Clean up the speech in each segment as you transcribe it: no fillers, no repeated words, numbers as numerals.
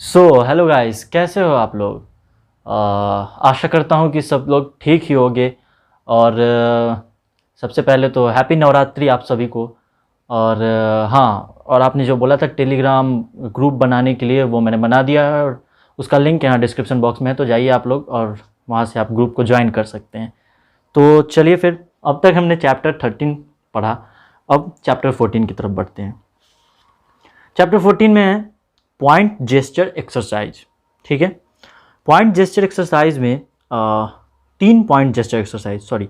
Hello guys, कैसे हो आप लोग। आशा करता हूँ कि सब लोग ठीक ही होंगे। और सबसे पहले तो हैप्पी नवरात्रि आप सभी को। और हाँ, और आपने जो बोला था टेलीग्राम ग्रुप बनाने के लिए, वो मैंने बना दिया है और उसका लिंक यहाँ डिस्क्रिप्शन बॉक्स में है, तो जाइए आप लोग और वहाँ से आप ग्रुप को ज्वाइन कर सकते हैं। तो चलिए फिर, अब तक हमने चैप्टर 13 पढ़ा, अब चैप्टर 14 की तरफ बढ़ते हैं। चैप्टर 14 में है पॉइंट जेस्चर एक्सरसाइज। ठीक है, पॉइंट जेस्चर एक्सरसाइज में 3 पॉइंट जेस्चर एक्सरसाइज, सॉरी,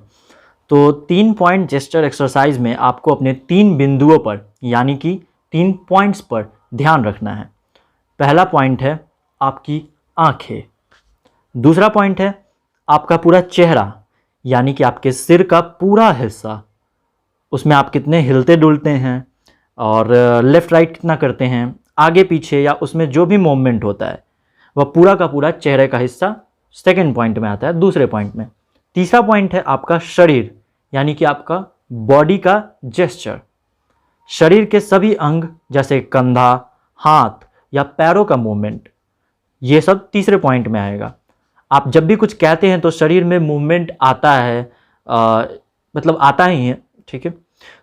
तो 3 पॉइंट जेस्चर एक्सरसाइज में आपको अपने 3 बिंदुओं पर, यानी कि 3 पॉइंट्स पर ध्यान रखना है। पहला पॉइंट है आपकी आंखें, दूसरा पॉइंट है आपका पूरा चेहरा, यानी कि आपके सिर का पूरा हिस्सा, उसमें आप कितने हिलते डुलते हैं और लेफ़्ट राइट कितना करते हैं, आगे पीछे या उसमें जो भी मूवमेंट होता है वह पूरा का पूरा चेहरे का हिस्सा सेकंड पॉइंट में आता है, दूसरे पॉइंट में। तीसरा पॉइंट है आपका शरीर, यानी कि आपका बॉडी का जेस्चर, शरीर के सभी अंग जैसे कंधा, हाथ या पैरों का मूवमेंट, ये सब तीसरे पॉइंट में आएगा। आप जब भी कुछ कहते हैं तो शरीर में मूवमेंट आता है, मतलब आता ही है। ठीक है,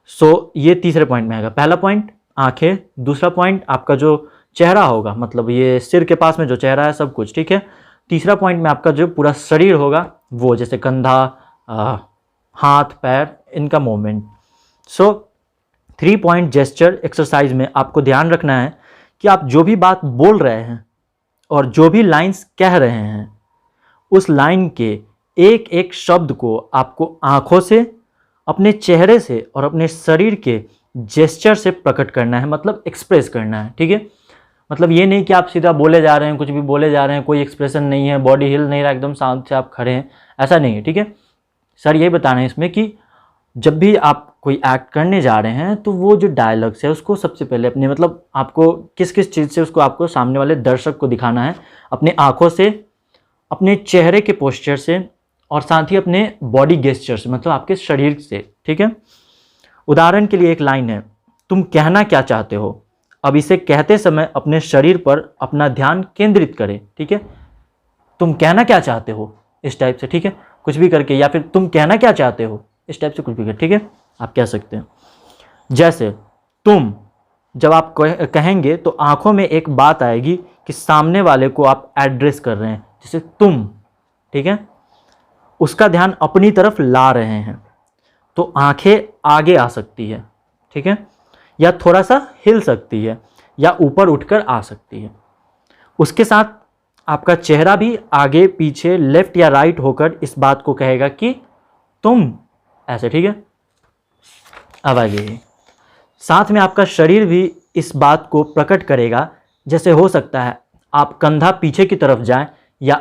सो ये तीसरे पॉइंट में आएगा। पहला पॉइंट आंखें, दूसरा पॉइंट आपका जो चेहरा होगा, मतलब ये सिर के पास में जो चेहरा है सब कुछ। ठीक है, तीसरा पॉइंट में आपका जो पूरा शरीर होगा, वो जैसे कंधा, हाथ, पैर, इनका मूवमेंट। सो 3 पॉइंट जेस्चर एक्सरसाइज में आपको ध्यान रखना है कि आप जो भी बात बोल रहे हैं और जो भी लाइंस कह रहे हैं, उस लाइन के एक एक शब्द को आपको आंखों से, अपने चेहरे से और अपने शरीर के जेस्चर से प्रकट करना है, मतलब एक्सप्रेस करना है। ठीक है, मतलब ये नहीं कि आप सीधा बोले जा रहे हैं, कुछ भी बोले जा रहे हैं, कोई एक्सप्रेशन नहीं है, बॉडी हिल नहीं रहा, एकदम शांत से आप खड़े हैं, ऐसा नहीं है। ठीक है, सर यही बताना है इसमें कि जब भी आप कोई एक्ट करने जा रहे हैं तो वो जो डायलॉग्स है उसको सबसे पहले अपने, मतलब आपको किस किस चीज़ से उसको आपको सामने वाले दर्शक को दिखाना है, अपने आँखों से, अपने चेहरे के पोस्चर से और साथ ही अपने बॉडी गेस्चर से, मतलब आपके शरीर से। ठीक है, उदाहरण के लिए एक लाइन है, तुम कहना क्या चाहते हो। अब इसे कहते समय अपने शरीर पर अपना ध्यान केंद्रित करें। ठीक है, तुम कहना क्या चाहते हो, इस टाइप से। ठीक है, कुछ भी करके, या फिर तुम कहना क्या चाहते हो, इस टाइप से कुछ भी कर। ठीक है, आप कह सकते हैं। जैसे तुम, जब आप कहेंगे तो आंखों में एक बात आएगी कि सामने वाले को आप एड्रेस कर रहे हैं, जैसे तुम। ठीक है, उसका ध्यान अपनी तरफ ला रहे हैं, तो आंखें आगे आ सकती है। ठीक है, या थोड़ा सा हिल सकती है, या ऊपर उठकर आ सकती है। उसके साथ आपका चेहरा भी आगे पीछे, लेफ्ट या राइट होकर इस बात को कहेगा कि तुम, ऐसे। ठीक है, अब आगे साथ में आपका शरीर भी इस बात को प्रकट करेगा। जैसे हो सकता है आप कंधा पीछे की तरफ जाए, या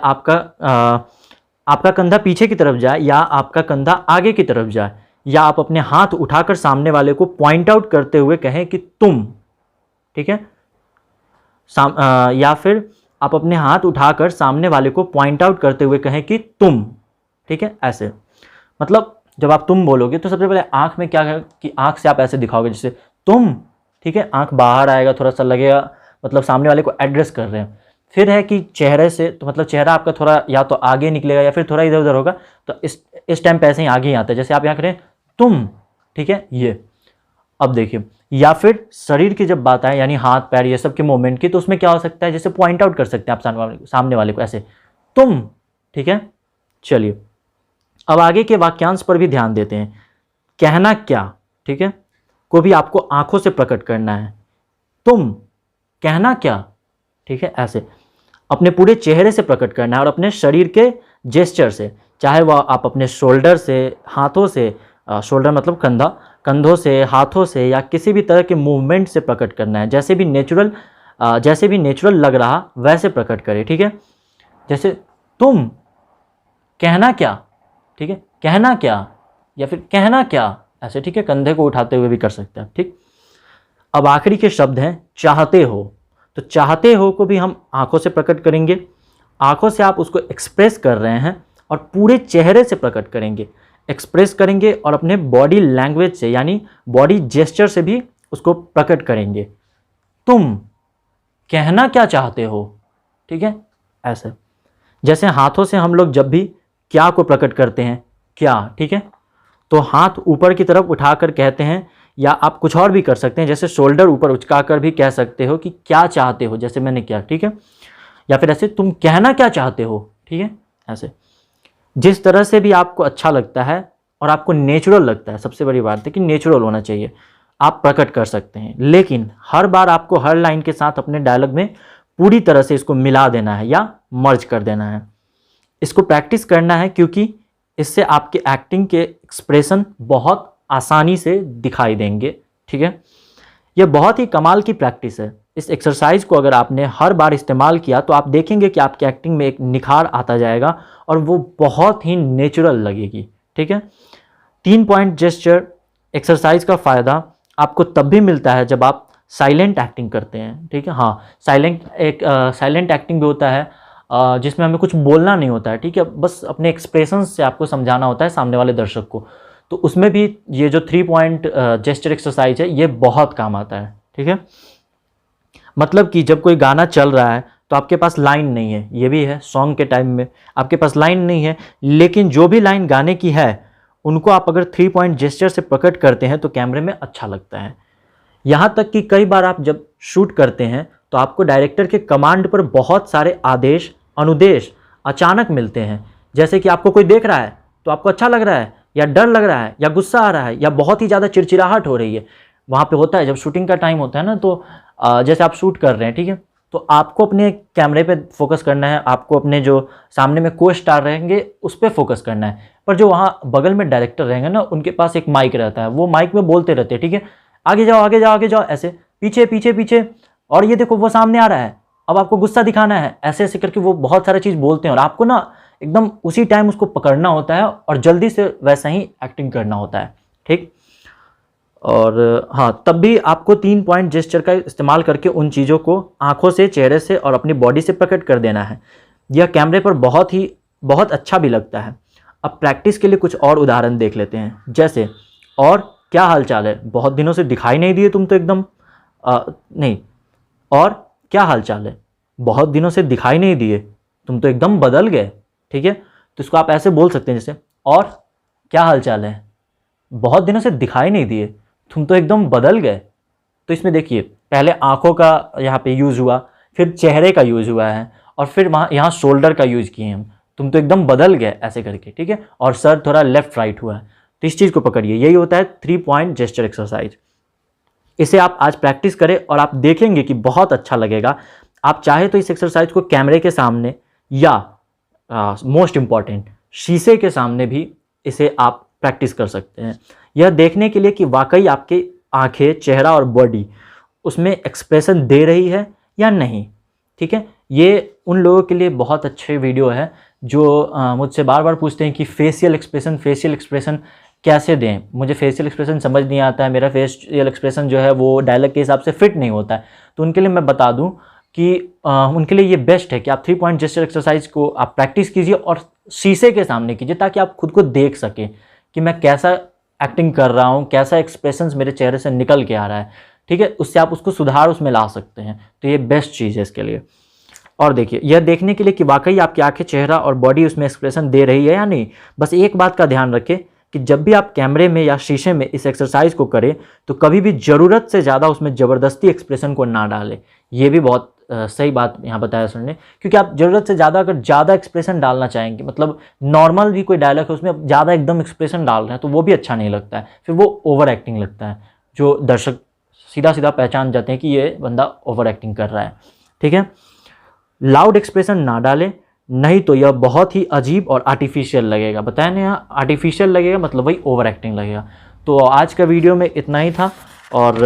आपका कंधा पीछे की तरफ जाए, या आपका कंधा आगे की तरफ जाए, या आप अपने हाथ उठाकर सामने वाले को पॉइंट आउट करते हुए कहें कि तुम। ठीक है, या फिर आप अपने हाथ उठाकर सामने वाले को पॉइंट आउट करते हुए कहें कि तुम। ठीक है, ऐसे, मतलब जब आप तुम बोलोगे तो सबसे पहले आंख में क्या है कि आंख से आप ऐसे दिखाओगे जैसे तुम। ठीक है, आंख बाहर आएगा, थोड़ा सा लगेगा, मतलब सामने वाले को एड्रेस कर रहे हैं। फिर है कि चेहरे से, तो मतलब चेहरा आपका थोड़ा या तो आगे निकलेगा या फिर थोड़ा इधर उधर होगा, तो इस टाइम पे ऐसे ही आगे ही आता है, जैसे आप यहाँ करें तुम। ठीक है, ये अब देखिए, या फिर शरीर की जब बात आए, यानी हाथ पैर ये सब के मूवमेंट की, तो उसमें क्या हो सकता है, जैसे पॉइंट आउट कर सकते हैं आप सामने वाले को ऐसे तुम। ठीक है, चलिए अब आगे के वाक्यांश पर भी ध्यान देते हैं। कहना क्या, ठीक है, को भी आपको आंखों से प्रकट करना है। तुम कहना क्या, ठीक है, ऐसे अपने पूरे चेहरे से प्रकट करना है और अपने शरीर के जेस्चर से, चाहे वह आप अपने शोल्डर से, हाथों से, शोल्डर मतलब कंधा, कंधों से, हाथों से, या किसी भी तरह के मूवमेंट से प्रकट करना है। जैसे भी नेचुरल लग रहा वैसे प्रकट करें। ठीक है, जैसे तुम कहना क्या, ठीक है, कहना क्या, या फिर कहना क्या, ऐसे। ठीक है, कंधे को उठाते हुए भी कर सकते हैं। ठीक, अब आखिरी के शब्द हैं चाहते हो। तो चाहते हो को भी हम आंखों से प्रकट करेंगे, आंखों से आप उसको एक्सप्रेस कर रहे हैं, और पूरे चेहरे से प्रकट करेंगे, एक्सप्रेस करेंगे, और अपने बॉडी लैंग्वेज से, यानी बॉडी जेस्चर से भी उसको प्रकट करेंगे। तुम कहना क्या चाहते हो, ठीक है, ऐसे। जैसे हाथों से हम लोग जब भी क्या को प्रकट करते हैं, क्या, ठीक है, तो हाथ ऊपर की तरफ उठाकर कहते हैं, या आप कुछ और भी कर सकते हैं, जैसे शोल्डर ऊपर उचकाकर भी कह सकते हो कि क्या चाहते हो, जैसे मैंने किया, ठीक है, या फिर ऐसे तुम कहना क्या चाहते हो, ठीक है, ऐसे। जिस तरह से भी आपको अच्छा लगता है और आपको नेचुरल लगता है, सबसे बड़ी बात है कि नेचुरल होना चाहिए, आप प्रकट कर सकते हैं। लेकिन हर बार आपको हर लाइन के साथ अपने डायलॉग में पूरी तरह से इसको मिला देना है या मर्ज कर देना है। इसको प्रैक्टिस करना है, क्योंकि इससे आपके एक्टिंग के एक्सप्रेशन बहुत आसानी से दिखाई देंगे, ठीक है। यह बहुत ही कमाल की प्रैक्टिस है। इस एक्सरसाइज को अगर आपने हर बार इस्तेमाल किया तो आप देखेंगे कि आपकी एक्टिंग में एक निखार आता जाएगा और वो बहुत ही नेचुरल लगेगी, ठीक है। 3 पॉइंट जेस्चर एक्सरसाइज का फ़ायदा आपको तब भी मिलता है जब आप साइलेंट एक्टिंग करते हैं, ठीक है। हाँ, साइलेंट एक्टिंग भी होता है जिसमें हमें कुछ बोलना नहीं होता है, ठीक है, बस अपने एक्सप्रेशन से आपको समझाना होता है सामने वाले दर्शक को। तो उसमें भी ये जो 3 पॉइंट जेस्चर एक्सरसाइज है ये बहुत काम आता है, ठीक है। मतलब कि जब कोई गाना चल रहा है तो आपके पास लाइन नहीं है, ये भी है, सॉन्ग के टाइम में आपके पास लाइन नहीं है, लेकिन जो भी लाइन गाने की है उनको आप अगर 3 पॉइंट जेस्चर से प्रकट करते हैं तो कैमरे में अच्छा लगता है। यहाँ तक कि कई बार आप जब शूट करते हैं तो आपको डायरेक्टर के कमांड पर बहुत सारे आदेश अनुदेश अचानक मिलते हैं, जैसे कि आपको कोई देख रहा है तो आपको अच्छा लग रहा है, या डर लग रहा है, या गुस्सा आ रहा है, या बहुत ही ज़्यादा चिड़चिड़ाहट हो रही है। वहाँ पे होता है जब शूटिंग का टाइम होता है ना, तो जैसे आप शूट कर रहे हैं, ठीक है, तो आपको अपने कैमरे पे फोकस करना है, आपको अपने जो सामने में को स्टार रहेंगे उस पर फोकस करना है। पर जो वहाँ बगल में डायरेक्टर रहेंगे ना, उनके पास एक माइक रहता है, वो माइक में बोलते रहते हैं, ठीक है, आगे जाओ आगे जाओ आगे जाओ, ऐसे पीछे पीछे पीछे, और ये देखो वो सामने आ रहा है, अब आपको गुस्सा दिखाना है, ऐसे ऐसे करके वो बहुत सारा चीज़ बोलते हैं और आपको ना एकदम उसी टाइम उसको पकड़ना होता है और जल्दी से वैसा ही एक्टिंग करना होता है, ठीक। और हाँ, तब भी आपको 3 पॉइंट जेस्चर का इस्तेमाल करके उन चीज़ों को आंखों से, चेहरे से और अपनी बॉडी से प्रकट कर देना है। यह कैमरे पर बहुत अच्छा भी लगता है। अब प्रैक्टिस के लिए कुछ और उदाहरण देख लेते हैं, जैसे और क्या हाल चाल है, बहुत दिनों से दिखाई नहीं दिए तुम तो एकदम नहीं, और क्या हाल चाल है, बहुत दिनों से दिखाई नहीं दिए तुम तो एकदम बदल गए, ठीक है। तो इसको आप ऐसे बोल सकते हैं, जैसे और क्या हाल चाल है, बहुत दिनों से दिखाई नहीं दिए तुम तो एकदम बदल गए। तो इसमें देखिए पहले आंखों का यहाँ पे यूज़ हुआ, फिर चेहरे का यूज़ हुआ है, और फिर वहाँ यहाँ शोल्डर का यूज़ किए हम, तुम तो एकदम बदल गए ऐसे करके, ठीक है, और सर थोड़ा लेफ्ट राइट हुआ है। तो इस चीज़ को पकड़िए, यही होता है 3 पॉइंट जेस्चर एक्सरसाइज। इसे आप आज प्रैक्टिस करें और आप देखेंगे कि बहुत अच्छा लगेगा। आप चाहे तो इस एक्सरसाइज को कैमरे के सामने या मोस्ट इम्पॉर्टेंट शीशे के सामने भी इसे आप प्रैक्टिस कर सकते हैं, यह देखने के लिए कि वाकई आपके आंखें, चेहरा और बॉडी उसमें एक्सप्रेशन दे रही है या नहीं, ठीक है। ये उन लोगों के लिए बहुत अच्छे वीडियो है जो मुझसे बार बार पूछते हैं कि फेशियल एक्सप्रेशन कैसे दें, मुझे फेशियल एक्सप्रेशन समझ नहीं आता है, मेरा फेशियल एक्सप्रेशन जो है वो डायलॉग के हिसाब से फिट नहीं होता है। तो उनके लिए मैं बता दूं कि उनके लिए ये बेस्ट है कि आप 3 पॉइंट जेस्चर एक्सरसाइज को आप प्रैक्टिस कीजिए और शीशे के सामने कीजिए, ताकि आप खुद को देख सकें कि मैं कैसा एक्टिंग कर रहा हूँ, कैसा एक्सप्रेशन मेरे चेहरे से निकल के आ रहा है, ठीक है। उससे आप उसको सुधार उसमें ला सकते हैं। तो ये बेस्ट चीज़ है इसके लिए। और देखिए, यह देखने के लिए कि वाकई आपकी आंखें, चेहरा और बॉडी उसमें एक्सप्रेशन दे रही है या नहीं, बस एक बात का ध्यान रखें कि जब भी आप कैमरे में या शीशे में इस एक्सरसाइज को करें तो कभी भी ज़रूरत से ज़्यादा उसमें ज़बरदस्ती एक्सप्रेशन को ना डालें। ये भी बहुत सही बात यहाँ बताया सर ने, क्योंकि आप ज़रूरत से ज़्यादा अगर ज़्यादा एक्सप्रेशन डालना चाहेंगे, मतलब नॉर्मल भी कोई डायलॉग है उसमें आप ज़्यादा एकदम एक्सप्रेशन डाल रहे हैं, तो वो भी अच्छा नहीं लगता है, फिर वो ओवर एक्टिंग लगता है, जो दर्शक सीधा सीधा पहचान जाते हैं कि ये बंदा ओवर एक्टिंग कर रहा है, ठीक है। लाउड एक्सप्रेशन ना डालें, नहीं तो यह बहुत ही अजीब और आर्टिफिशियल लगेगा। बताया ना, यहाँ आर्टिफिशियल लगेगा मतलब वही ओवर एक्टिंग लगेगा। तो आज का वीडियो में इतना ही था। और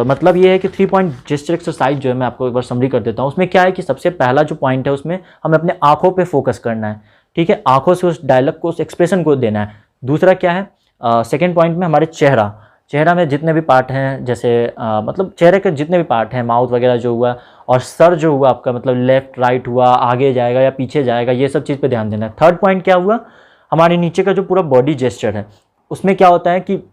मतलब ये है कि 3 पॉइंट जेस्चर एक्सरसाइज जो है, मैं आपको एक बार समरी कर देता हूँ। उसमें क्या है कि सबसे पहला जो पॉइंट है उसमें हमें अपने आंखों पे फोकस करना है, ठीक है, आंखों से उस डायलॉग को, उस एक्सप्रेशन को देना है। दूसरा क्या है, सेकेंड पॉइंट में हमारे चेहरा में जितने भी पार्ट हैं, जैसे मतलब चेहरे के जितने भी पार्ट हैं, माउथ वगैरह जो हुआ, और सर जो हुआ आपका, मतलब लेफ्ट राइट हुआ, आगे जाएगा या पीछे जाएगा, ये सब चीज़ पे ध्यान देना है। थर्ड पॉइंट क्या हुआ, हमारे नीचे का जो पूरा बॉडी जेस्चर है, उसमें क्या होता है कि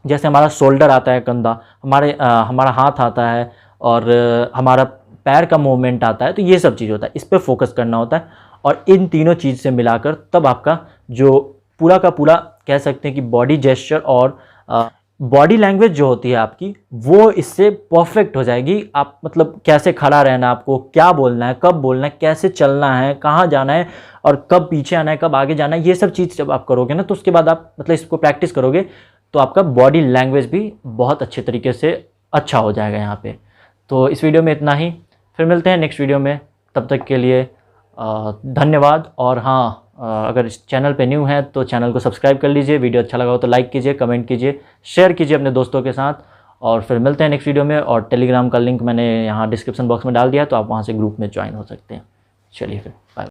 जैसे हमारा शोल्डर आता है, कंधा, हमारा हाथ आता है, और हमारा पैर का मूवमेंट आता है, तो ये सब चीज़ होता है, इस पर फोकस करना होता है। और इन तीनों चीज़ से मिलाकर तब आपका जो पूरा का पूरा कह सकते हैं कि बॉडी जेस्चर और बॉडी लैंग्वेज जो होती है आपकी, वो इससे परफेक्ट हो जाएगी। आप मतलब कैसे खड़ा रहना है, आपको क्या बोलना है, कब बोलना है, कैसे चलना है, कहाँ जाना है और कब पीछे आना है, कब आगे जाना है, ये सब चीज़ जब आप करोगे ना, तो उसके बाद आप मतलब इसको प्रैक्टिस करोगे तो आपका बॉडी लैंग्वेज भी बहुत अच्छे तरीके से अच्छा हो जाएगा यहाँ पे। तो इस वीडियो में इतना ही, फिर मिलते हैं नेक्स्ट वीडियो में। तब तक के लिए धन्यवाद। और हाँ, अगर इस चैनल पे न्यू है तो चैनल को सब्सक्राइब कर लीजिए, वीडियो अच्छा लगा हो तो लाइक कीजिए, कमेंट कीजिए, शेयर कीजिए अपने दोस्तों के साथ। और फिर मिलते हैं नेक्स्ट वीडियो में। और टेलीग्राम का लिंक मैंने यहाँ डिस्क्रिप्शन बॉक्स में डाल दिया, तो आप वहाँ से ग्रुप में ज्वाइन हो सकते हैं। चलिए फिर बाय।